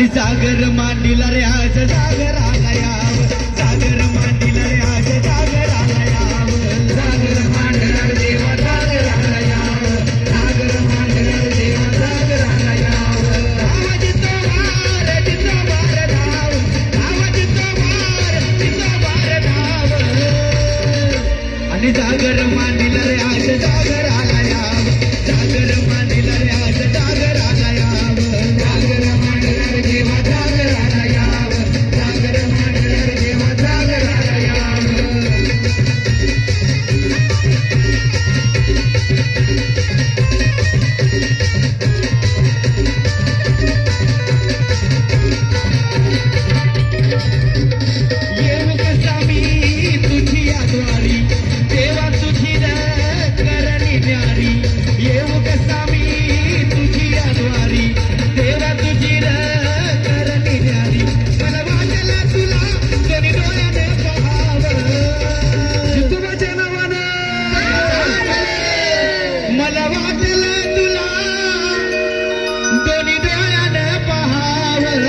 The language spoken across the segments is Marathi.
आणि सागर मांडीला रे आज सागराला याव, सागर मांडीला रे आज सागराला याव, सागर मांडीला रे देवा सागराला याव, सागर मांडीला रे देवा सागराला याव. आवाज तो वार धाव, आवाज तो वार धाव. आणि सागर मांडीला रे आज सागराला याव, सागर मांडीला रे आज सागराला याव, सागर मांडीला रे देवा सागराला याव, सागर मांडीला रे देवा सागराला याव. येऊ कसा मी तुझी आद्वारी, देवा तुझी करणी न्यारी. येऊ कसा मी तुझी आद्वारी, देवा तुझी करणी न्यारी. मला वाटलं तुला दोन्ही डोळ्याने पाहावं, तुझ्या नावानं मला वाटलं तुला दोन्ही डोळ्याने पाहावं.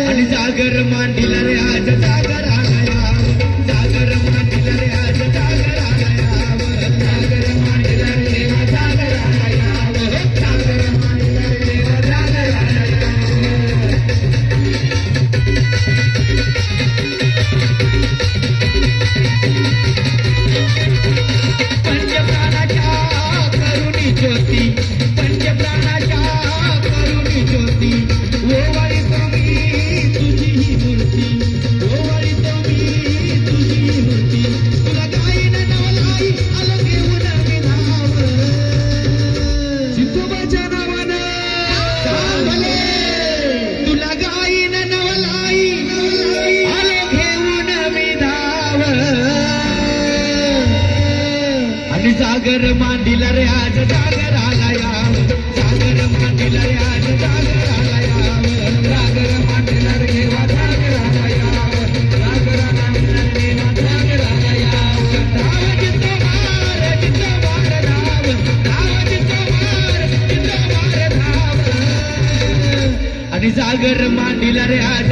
आणि सागर मांडीला रे आज सागराला याव, सागर मांडीला रे आज सागराला याव, सागर मांडीला रे देवा सागराला याव, सागर मांडीला रे देवा सागराला याव. पंचप्राणाच्या करुणी ज्योती, पंचप्राणाच्या करुणी ज्योती. ओवाळीतो मी तुझी ही मूर्ती, ओवाळीतो मी तुझी ही मूर्ती. तुला गाईन नवलाई आलो घेऊन मी नाव, चित्तोबाच्या नावानं सावले. तुला गाईन नवलाई आलो घेऊन मी धाव. आणि सागर मांडीला रे आज सागराला याव, सागर मांडीला रे आज सागराला याव, सागर मांडीला रे देवा सागराला याव, सागर मांडीला रे देवा सागराला याव. धाव जितो वार धाव, धाव जितो वार धाव. आणि सागर मांडीला रे आज